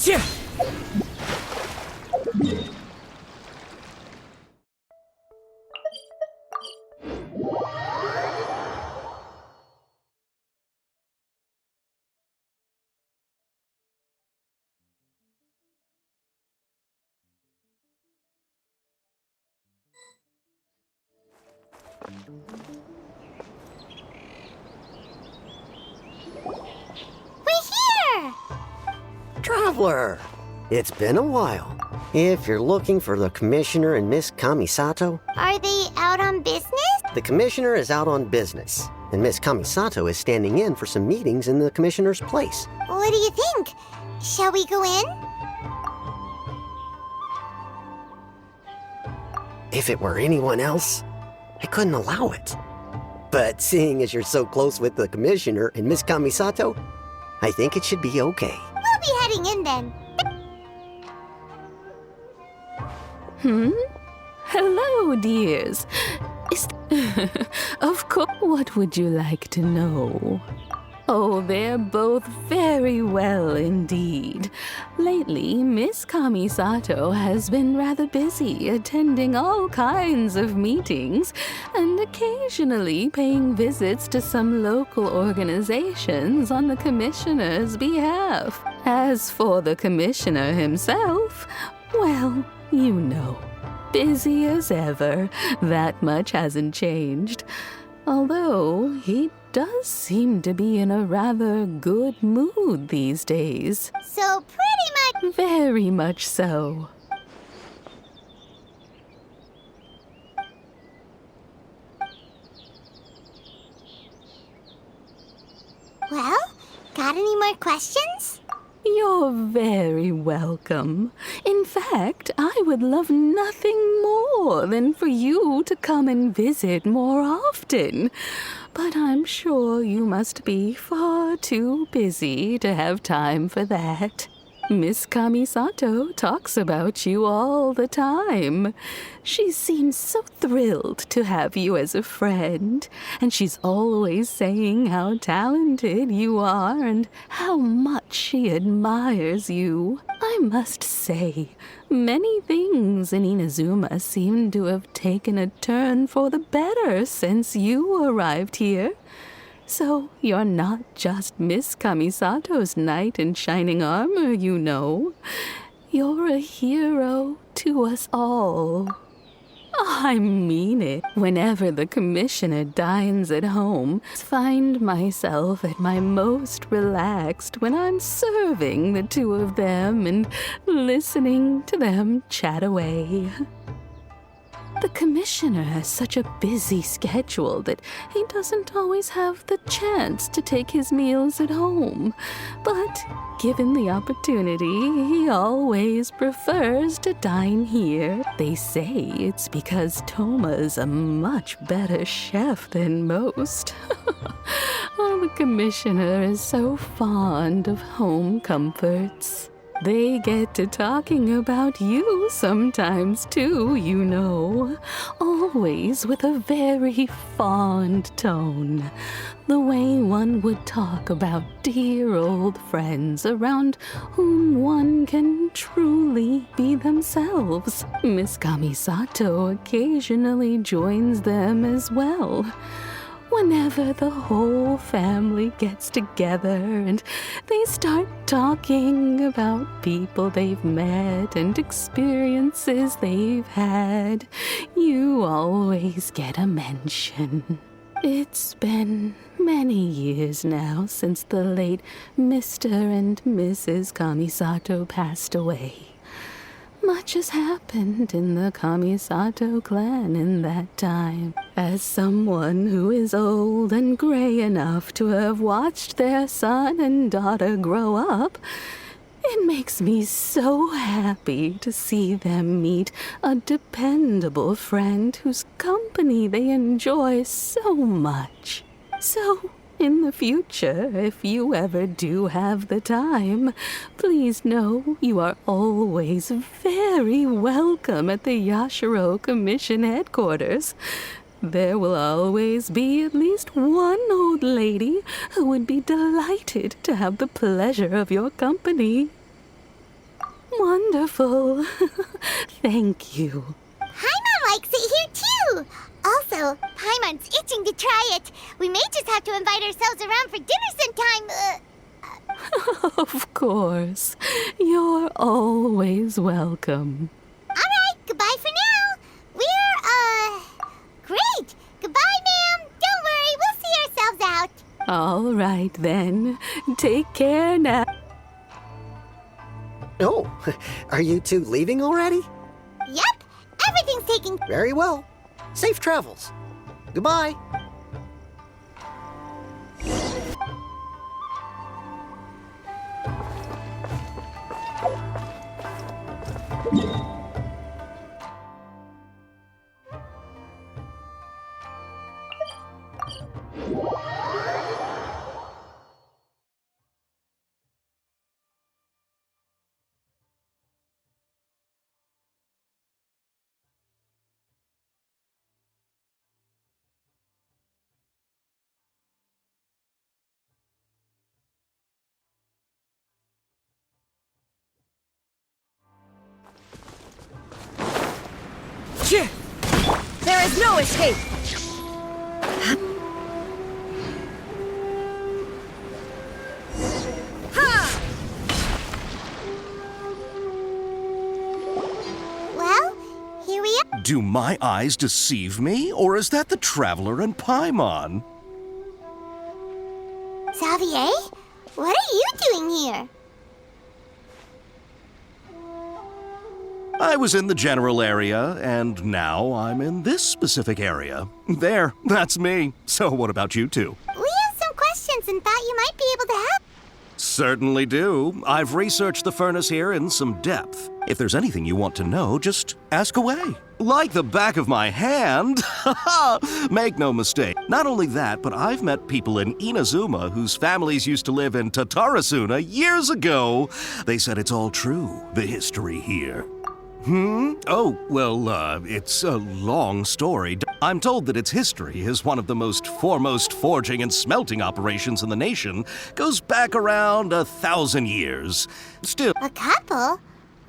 Gotcha! We're here! Traveler! It's been a while. If you're looking for the Commissioner and Miss Kamisato, Are they out on business? the Commissioner is out on business, and Miss Kamisato is standing in for some meetings in the Commissioner's place. What do you think? Shall we go in? If it were anyone else, I couldn't allow it. But seeing as you're so close with the Commissioner and Miss Kamisato, I think it should be okay. We'll be heading in then. Hello, dears. Of course, what would you like to know? Oh, they're both very well indeed. Lately, Miss Kamisato has been rather busy attending all kinds of meetings and occasionally paying visits to some local organizations on the Commissioner's behalf. As for the Commissioner himself, well, you know, busy as ever. That much hasn't changed. Although he does seem to be in a rather good mood these days. So pretty much... Very much so. Well, got any more questions? You're very welcome. In fact, I would love nothing more than for you to come and visit more often. But I'm sure you must be far too busy to have time for that. Miss Kamisato talks about you all the time. She seems so thrilled to have you as a friend, and she's always saying how talented you are and how much she admires you. I must say, many things in Inazuma seem to have taken a turn for the better since you arrived here. So you're not just Miss Kamisato's knight in shining armor, you know. You're a hero to us all. I mean it. Whenever the Commissioner dines at home, I find myself at my most relaxed when I'm serving the two of them and listening to them chat away. The Commissioner has such a busy schedule that he doesn't always have the chance to take his meals at home. But given the opportunity, he always prefers to dine here. They say it's because Toma's a much better chef than most. Oh, the Commissioner is so fond of home comforts. They get to talking about you sometimes, too, you know. Always with a very fond tone. The way one would talk about dear old friends around whom one can truly be themselves. Miss Kamisato occasionally joins them as well. Whenever the whole family gets together and they start talking about people they've met and experiences they've had, you always get a mention. It's been many years now since the late Mr. and Mrs. Kamisato passed away. Much has happened in the Kamisato clan in that time. As someone who is old and gray enough to have watched their son and daughter grow up, it makes me so happy to see them meet a dependable friend whose company they enjoy so much. So, in the future, if you ever do have the time, please know you are always very welcome at the Yashiro Commission headquarters. There will always be at least one old lady who would be delighted to have the pleasure of your company. Wonderful. Thank you. Paimon likes it here too. Also, Paimon's itching to try it. We may just have to invite ourselves around for dinner sometime. Of course. You're always welcome. All right, goodbye for now. Great. Goodbye, ma'am. Don't worry, we'll see ourselves out. All right, then. Take care now. Oh, are you two leaving already? Yep, everything's taken. Very well. Safe travels. Goodbye. There is no escape! Well, here we are. Do my eyes deceive me, or is that the Traveler and Paimon? Xavier, what are you doing here? I was in the general area, and now I'm in this specific area. There, that's me. So what about you two? We have some questions and thought you might be able to help. Certainly do. I've researched the furnace here in some depth. If there's anything you want to know, just ask away. Like the back of my hand. Make no mistake. Not only that, but I've met people in Inazuma whose families used to live in Tatarasuna years ago. They said it's all true, the history here. Oh, well, it's a long story. I'm told that its history is one of the most foremost forging and smelting operations in the nation. Goes back around 1,000 years. Still, A couple?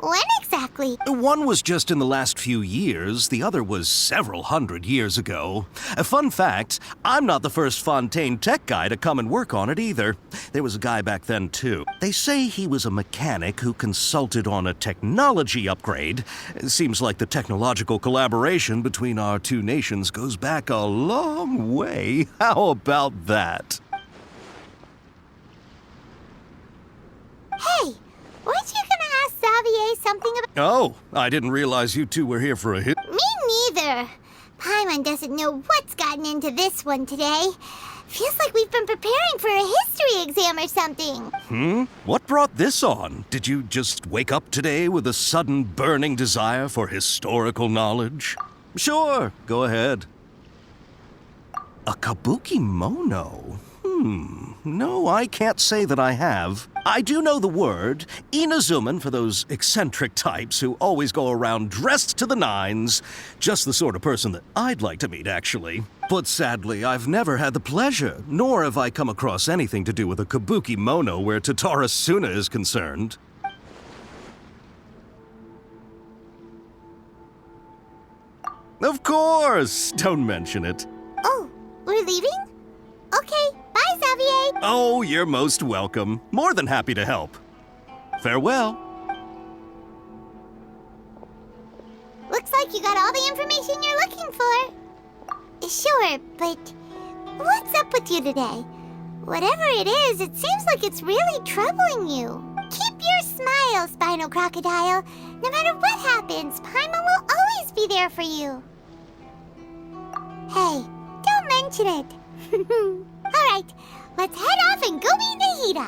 When exactly? one was just in the last few years, the other was several hundred years ago. A fun fact, I'm not the first Fontaine tech guy to come and work on it either. There was a guy back then too. They say he was a mechanic who consulted on a technology upgrade. It seems like the technological collaboration between our two nations goes back a long way. How about that? Hey, weren't you gonna ask Xavier something about... Oh, I didn't realize you two were here for a hit. Me neither. Paimon doesn't know what's gotten into this one today. Feels like we've been preparing for a history exam or something. What brought this on? Did you just wake up today with a sudden burning desire for historical knowledge? Sure, go ahead. A kabuki mono? No, I can't say that I have. I do know the word, Inazuman for those eccentric types who always go around dressed to the nines. Just the sort of person that I'd like to meet, actually. But sadly, I've never had the pleasure, nor have I come across anything to do with a kabuki mono where Tatarasuna is concerned. Of course! Don't mention it. Oh, we're leaving? Okay, bye, Xavier. Oh, you're most welcome. More than happy to help. Farewell. Looks like you got all the information you're looking for. Sure, but what's up with you today? Whatever it is, it seems like it's really troubling you. Keep your smile, Spinal Crocodile. No matter what happens, Paimon will always be there for you. Hey, don't mention it. All right, let's head off and go meet Nahida.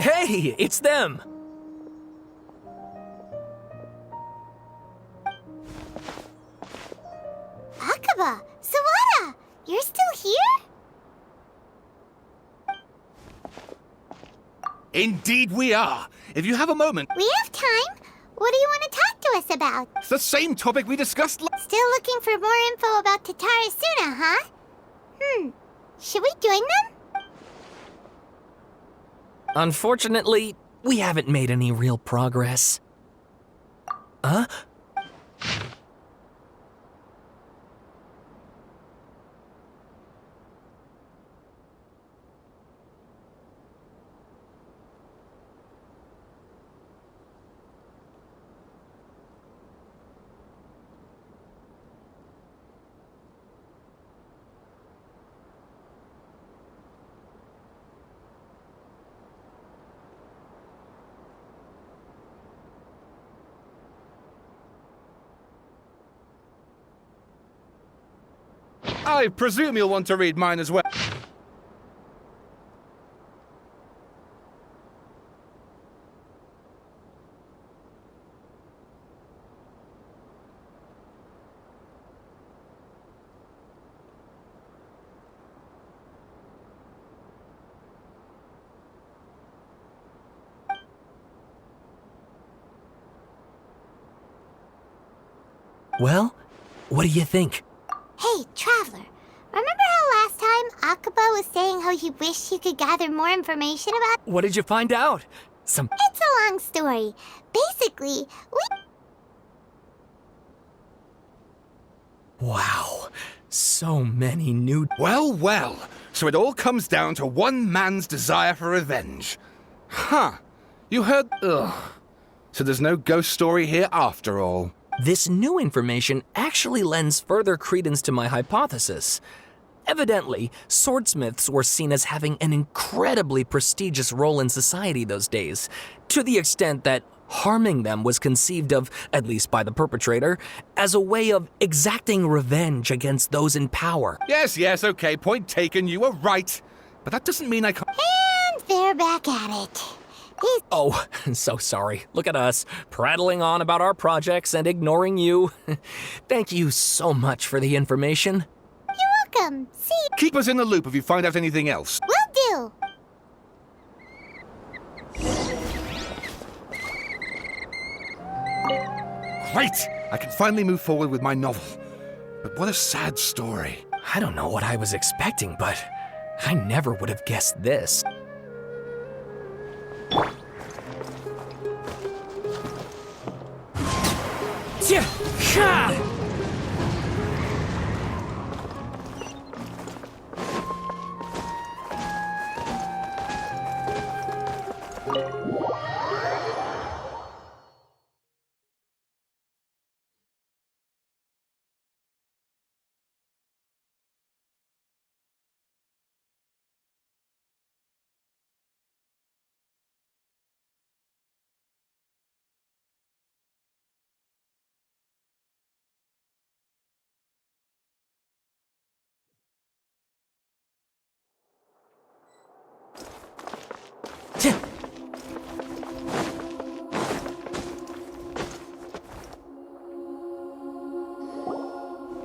Hey, it's them! Akaba, Sawada, you're still here? Indeed we are. If you have a moment, We have time. What do you want to talk to us about? it's the same topic we discussed Still looking for more info about Tatara Suna, huh? Should we join them? Unfortunately, we haven't made any real progress. Huh? I presume you'll want to read mine as well. Well, what do you think? Hey, Traveler. Remember how last time Akaba was saying how he wished he could gather more information about? What did you find out? It's a long story. Basically, Wow, so many new... Well, well. So it all comes down to one man's desire for revenge. Huh. You heard... Ugh. So there's no ghost story here after all. This new information actually lends further credence to my hypothesis. Evidently, swordsmiths were seen as having an incredibly prestigious role in society those days, to the extent that harming them was conceived of, at least by the perpetrator, as a way of exacting revenge against those in power. Yes, okay, point taken, you were right. But that doesn't mean I can't... and they're back at it. Oh, so sorry. Look at us, prattling on about our projects and ignoring you. Thank you so much for the information. You're welcome. See, Keep us in the loop if you find out anything else. will do. Great! I can finally move forward with my novel. But what a sad story. I don't know what I was expecting, but I never would have guessed this.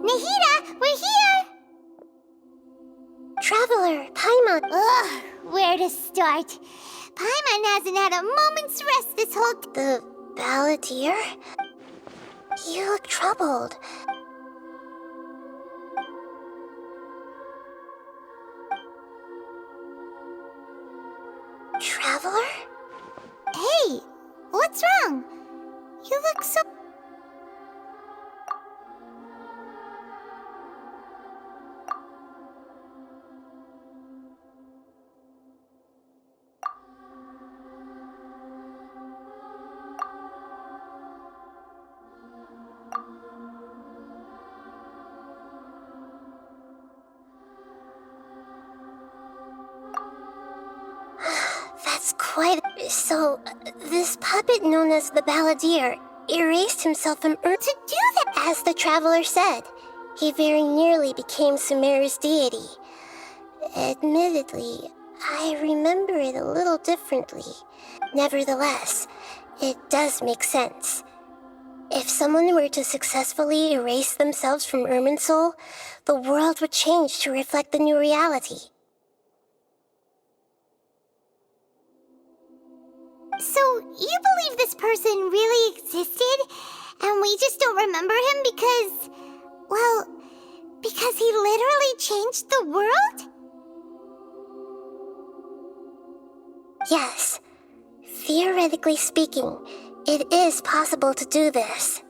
Nahida, we're here! Traveler, Paimon. Ugh, where to start? Paimon hasn't had a moment's rest this whole... The balladeer? You look troubled. Traveler? Hey, what's wrong? You look so... That's quite... So, this puppet known as the Balladeer erased himself from Earth to do that, as the Traveler said. He very nearly became Sumeru's deity. Admittedly, I remember it a little differently. Nevertheless, it does make sense. If someone were to successfully erase themselves from Irminsul, the world would change to reflect the new reality. So, you believe this person really existed, and we just don't remember him because... well, because he literally changed the world? Yes. Theoretically speaking, it is possible to do this.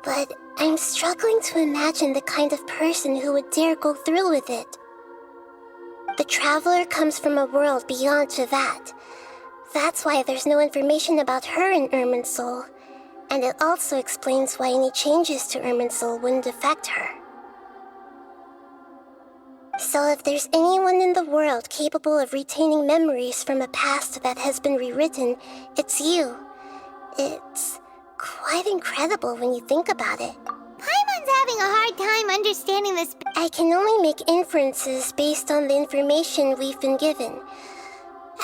But I'm struggling to imagine the kind of person who would dare go through with it. The Traveler comes from a world beyond Javat. That's why there's no information about her in Irminsul, and it also explains why any changes to Irminsul wouldn't affect her. So if there's anyone in the world capable of retaining memories from a past that has been rewritten, it's you. It's quite incredible when you think about it. Paimon's having a hard time understanding this. I can only make inferences based on the information we've been given.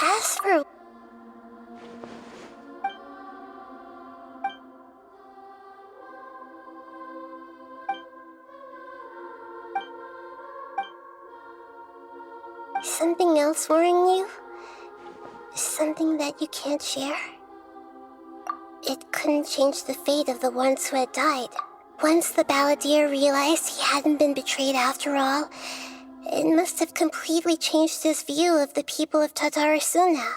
As for... something else worrying you? Something that you can't share? It couldn't change the fate of the ones who had died. Once the Balladeer realized he hadn't been betrayed after all, it must have completely changed his view of the people of Tatarasuna.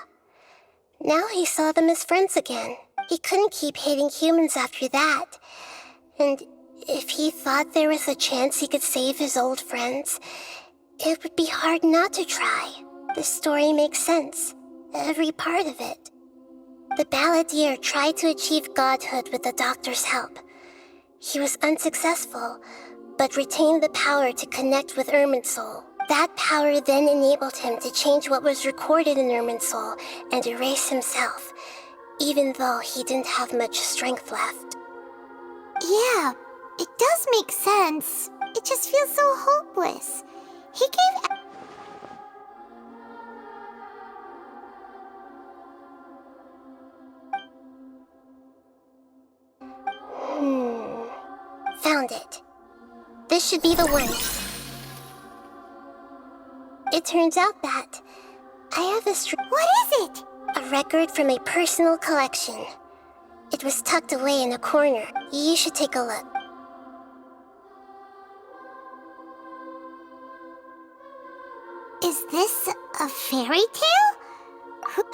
Now he saw them as friends again. He couldn't keep hating humans after that. And if he thought there was a chance he could save his old friends, it would be hard not to try. The story makes sense. Every part of it. The Balladeer tried to achieve godhood with the doctor's help. He was unsuccessful, but retained the power to connect with Irminsul. That power then enabled him to change what was recorded in Irminsul and erase himself, even though he didn't have much strength left. Yeah, it does make sense. It just feels so hopeless. He gave... Found it. This should be the one. It turns out that I have a What is it? A record from a personal collection. It was tucked away in a corner. You should take a look. Is this a fairy tale?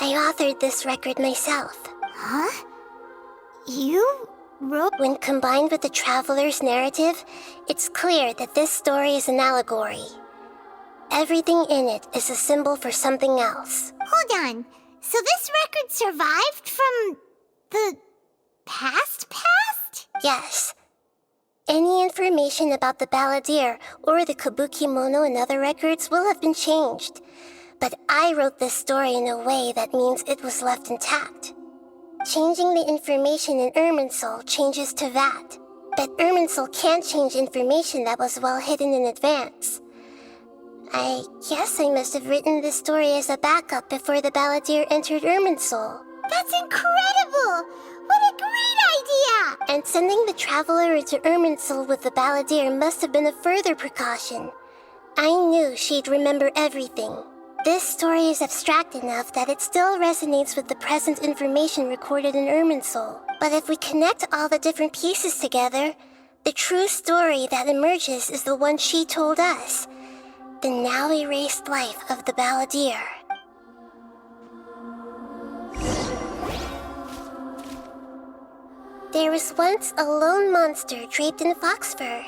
I authored this record myself. Huh? You wrote... When combined with the Traveler's narrative, it's clear that this story is an allegory. Everything in it is a symbol for something else. Hold on. So this record survived from the past? Yes. Any information about the Balladeer or the Kabukimono and other records will have been changed. But I wrote this story in a way that means it was left intact. Changing the information in Irminsul changes to that. But Irminsul can't change information that was well hidden in advance. I guess I must have written this story as a backup before the Balladeer entered Irminsul. That's incredible! What a great idea! And sending the Traveler into Irminsul with the Balladeer must have been a further precaution. I knew she'd remember everything. This story is abstract enough that it still resonates with the present information recorded in Irminsul. But if we connect all the different pieces together, the true story that emerges is the one she told us. The now erased life of the Balladeer. There was once a lone monster draped in fox fur.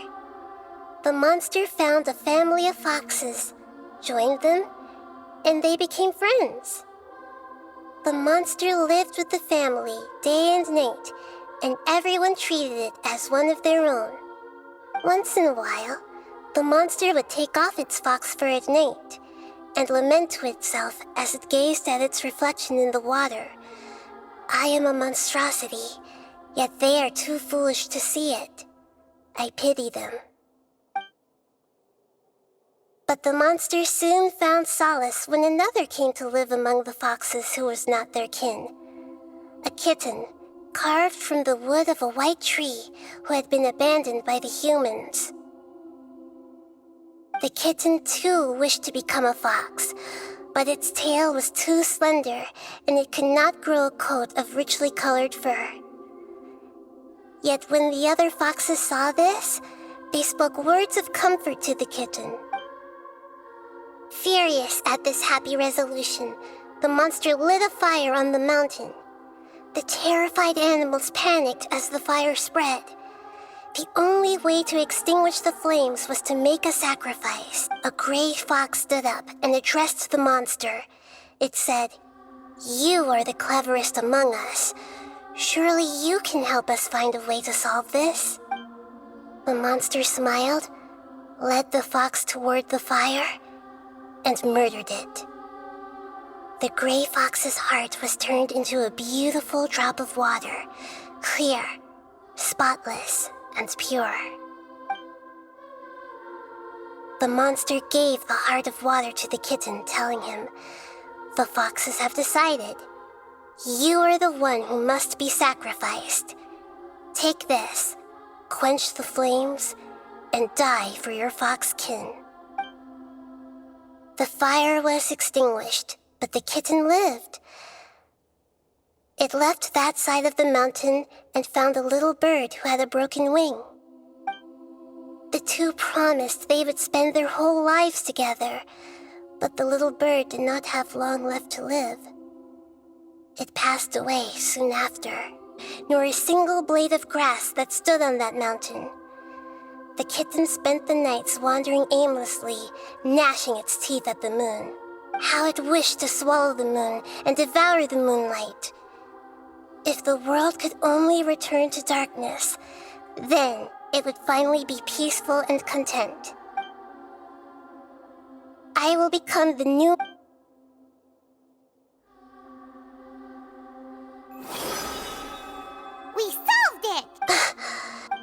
The monster found a family of foxes, joined them, and they became friends. The monster lived with the family day and night, and everyone treated it as one of their own. Once in a while, the monster would take off its fox fur at night and lament to itself as it gazed at its reflection in the water. I am a monstrosity, yet they are too foolish to see it. I pity them. But the monster soon found solace when another came to live among the foxes who was not their kin. A kitten, carved from the wood of a white tree who had been abandoned by the humans. The kitten too wished to become a fox, but its tail was too slender and it could not grow a coat of richly colored fur. Yet when the other foxes saw this, they spoke words of comfort to the kitten. Furious at this happy resolution, the monster lit a fire on the mountain. The terrified animals panicked as the fire spread. The only way to extinguish the flames was to make a sacrifice. A gray fox stood up and addressed the monster. It said, "You are the cleverest among us. Surely you can help us find a way to solve this." The monster smiled, led the fox toward the fire, and murdered it. The gray fox's heart was turned into a beautiful drop of water, clear, spotless, and pure. The monster gave the heart of water to the kitten, telling him, "The foxes have decided. You are the one who must be sacrificed. Take this, quench the flames, and die for your fox kin." The fire was extinguished, but the kitten lived. It left that side of the mountain and found a little bird who had a broken wing. The two promised they would spend their whole lives together, but the little bird did not have long left to live. It passed away soon after, nor a single blade of grass that stood on that mountain. The kitten spent the nights wandering aimlessly, gnashing its teeth at the moon. How it wished to swallow the moon and devour the moonlight. If the world could only return to darkness, then it would finally be peaceful and content. I will become the new... We solved it!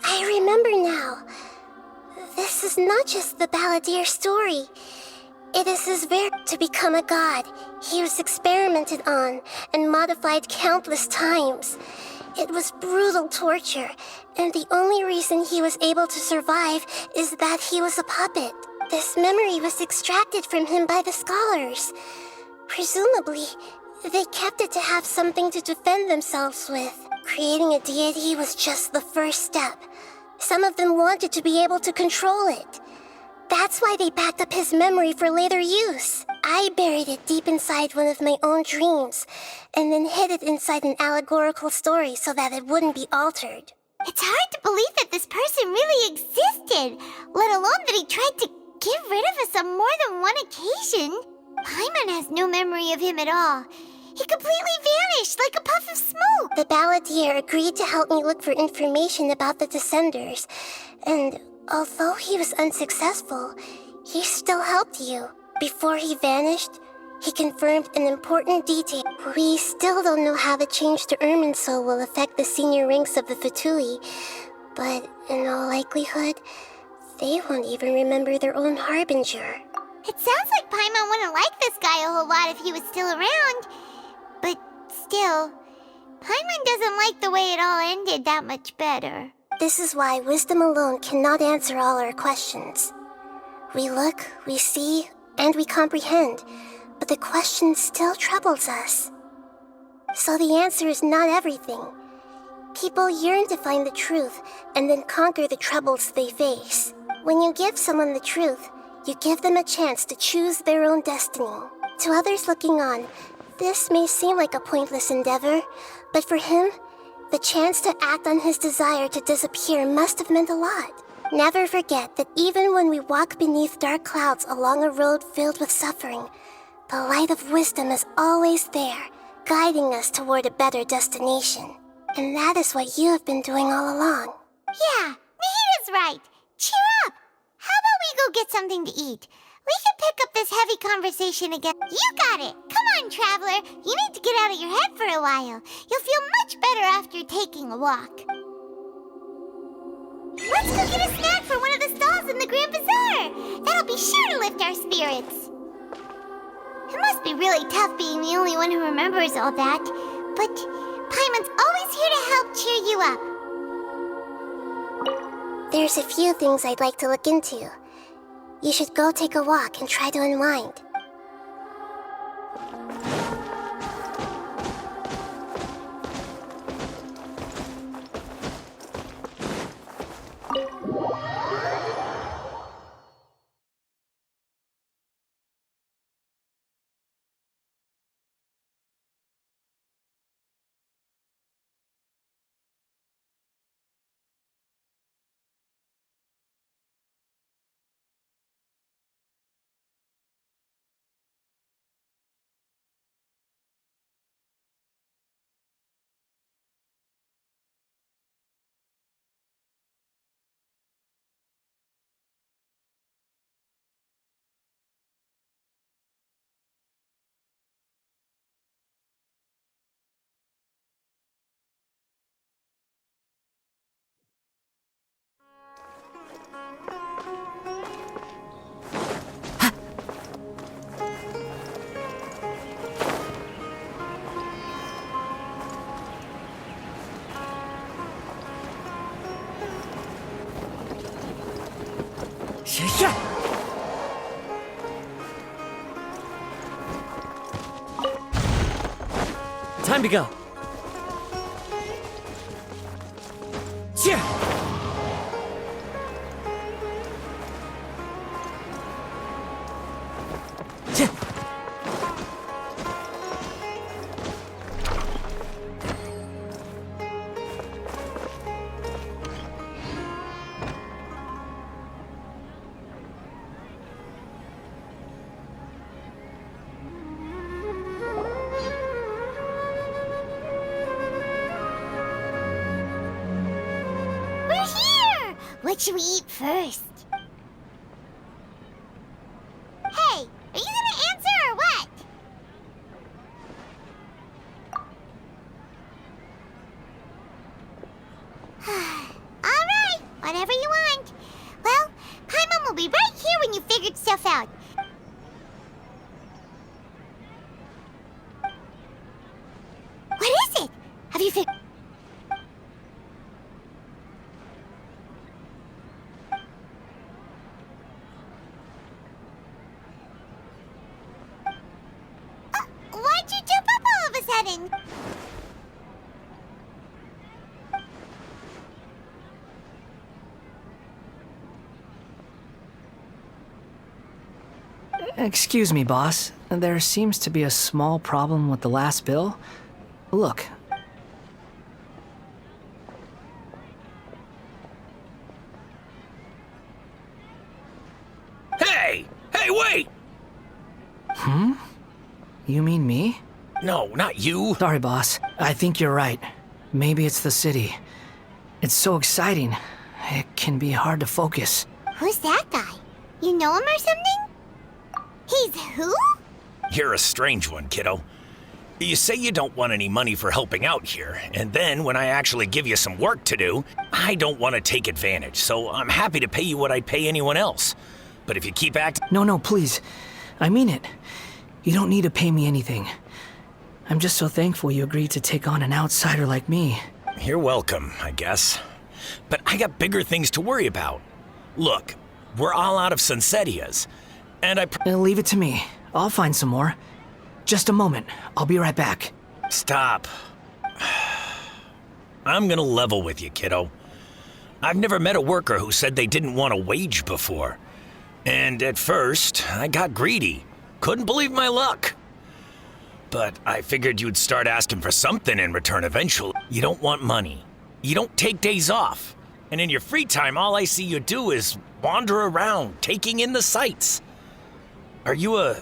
I remember now. This is not just the balladeer story. It is his wish to become a god. He was experimented on and modified countless times. It was brutal torture, and the only reason he was able to survive is that he was a puppet. This memory was extracted from him by the scholars. Presumably, they kept it to have something to defend themselves with. Creating a deity was just the first step. Some of them wanted to be able to control it. That's why they backed up his memory for later use. I buried it deep inside one of my own dreams, and then hid it inside an allegorical story so that it wouldn't be altered. It's hard to believe that this person really existed, let alone that he tried to get rid of us on more than one occasion. Paimon has no memory of him at all. He completely vanished like a puff of smoke. The balladeer agreed to help me look for information about the Descenders, and although he was unsuccessful, he still helped you. Before he vanished, he confirmed an important detail. We still don't know how the change to Irminsul will affect the senior ranks of the Fatui, but in all likelihood, they won't even remember their own Harbinger. It sounds like Paimon wouldn't like this guy a whole lot if he was still around. But still, Paimon doesn't like the way it all ended that much better. This is why wisdom alone cannot answer all our questions. We look, we see, and we comprehend, but the question still troubles us. So the answer is not everything. People yearn to find the truth and then conquer the troubles they face. When you give someone the truth, you give them a chance to choose their own destiny. To others looking on, this may seem like a pointless endeavor, but for him, the chance to act on his desire to disappear must have meant a lot. Never forget that even when we walk beneath dark clouds along a road filled with suffering, the light of wisdom is always there, guiding us toward a better destination. And that is what you have been doing all along. Yeah, Nahita's right. Cheer up. How about we go get something to eat? We can pick up this heavy conversation again. You got it. Come on, Traveler. You need to get out of your head for a while. You'll feel much better after taking a walk. Let's go get a snack from one of the stalls in the Grand Bazaar. That'll be be sure to lift our spirits. It must be really tough being the only one who remembers all that, but Paimon's always here to help cheer you up. There's a few things I'd like to look into. You should go take a walk and try to unwind. Time to go. Yeah. We're here! What should we eat first? Hey, are you gonna answer or what? Alright, whatever you want. Well, Paimon will be right here when you figured stuff out. What is it? Have you figured... Why'd you jump up all of a sudden? Excuse me, boss. There seems to be a small problem with the last bill. Look. Hey! Hey, wait! You mean me? No, not you. Sorry, boss. I think you're right. Maybe it's the city. It's so exciting. It can be hard to focus. Who's that guy? You know him or something? He's who? You're a strange one, kiddo. You say you don't want any money for helping out here, and then when I actually give you some work to do, I don't want to take advantage, so I'm happy to pay you what I'd pay anyone else. But if you keep acting... No, please. I mean it. You don't need to pay me anything. I'm just so thankful you agreed to take on an outsider like me. You're welcome, I guess. But I got bigger things to worry about. Look, we're all out of Sunsetias, and Leave it to me. I'll find some more. Just a moment. I'll be right back. Stop. I'm gonna level with you, kiddo. I've never met a worker who said they didn't want a wage before. And at first, I got greedy. Couldn't believe my luck. But I figured you'd start asking for something in return eventually. You don't want money. You don't take days off. And in your free time, all I see you do is wander around, taking in the sights. Are you a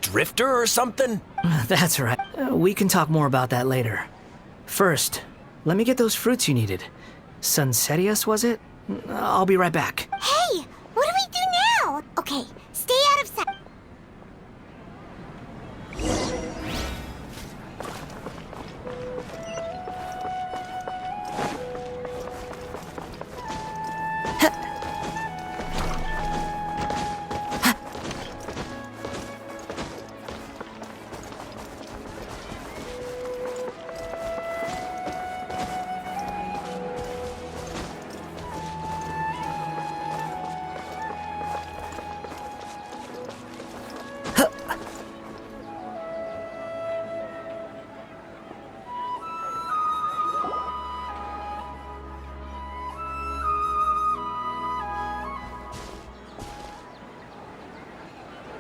drifter or something? That's right. We can talk more about that later. First, let me get those fruits you needed. Sunsetias, was it? I'll be right back. Hey, what do we do now? Okay, stay out of sight.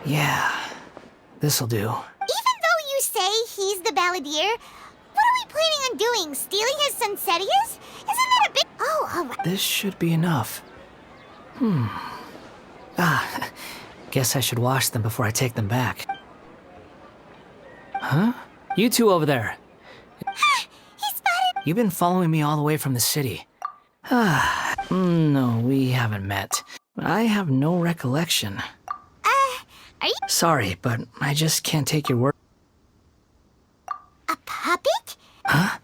Yeah, this'll do. Even though you say he's the balladeer, what are we planning on doing? Stealing his Sunsetias? Isn't that a bit... Oh, all right. This should be enough. Guess I should wash them before I take them back. Huh? You two over there. He spotted... You've been following me all the way from the city. No, we haven't met. I have no recollection. Are you Sorry, but I just can't take your word. a puppet? Huh?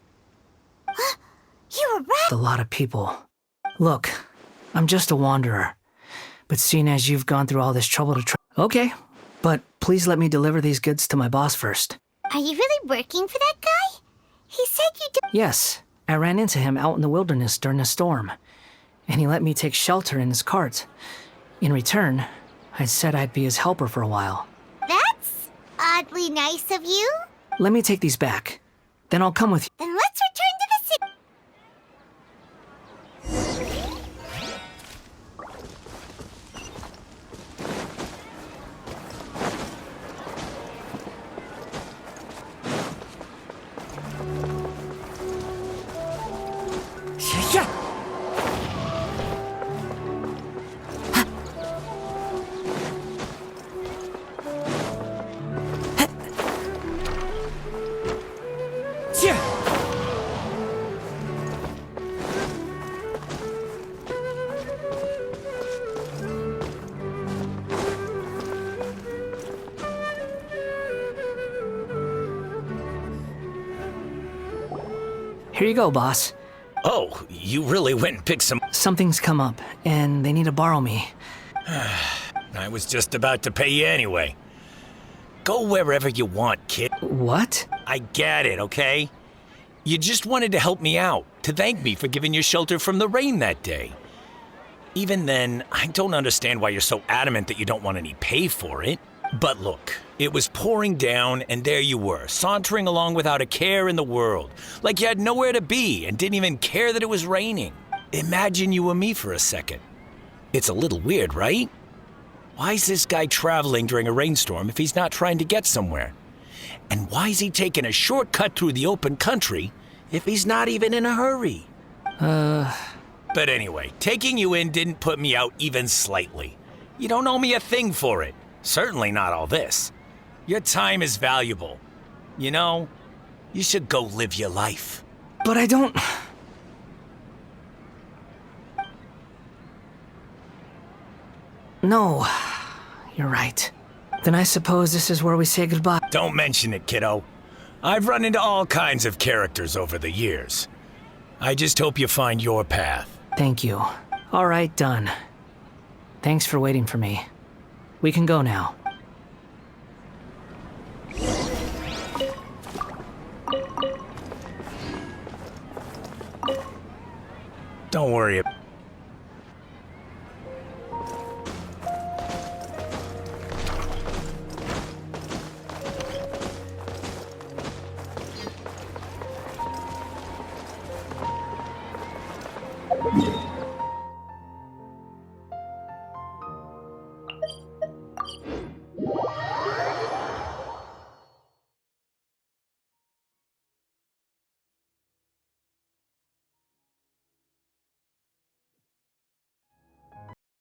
You were right. A lot of people. Look, I'm just a wanderer. But seeing as you've gone through all this trouble to Okay, but please let me deliver these goods to my boss first. Are you really working for that guy? He said you did... Yes, I ran into him out in the wilderness during a storm. And he let me take shelter in his cart. In return, I said I'd be his helper for a while. That's oddly nice of you. Let me take these back. Then I'll come with you. Then let's return to the city. Here you go, boss. Oh, you really went and picked some... Something's come up, and they need to borrow me. I was just about to pay you anyway. Go wherever you want, kid. What? I get it, okay? You just wanted to help me out, to thank me for giving you shelter from the rain that day. Even then, I don't understand why you're so adamant that you don't want any pay for it. But look, it was pouring down, and there you were, sauntering along without a care in the world, like you had nowhere to be and didn't even care that it was raining. Imagine you were me for a second. It's a little weird, right? Why is this guy traveling during a rainstorm if he's not trying to get somewhere? And why is he taking a shortcut through the open country if he's not even in a hurry? But anyway, taking you in didn't put me out even slightly. You don't owe me a thing for it. Certainly not all this. Your time is valuable. You know, you should go live your life. But I don't... No, you're right. Then I suppose this is where we say goodbye. Don't mention it, kiddo. I've run into all kinds of characters over the years. I just hope you find your path. Thank you. All right, done. Thanks for waiting for me. We can go now. Don't worry.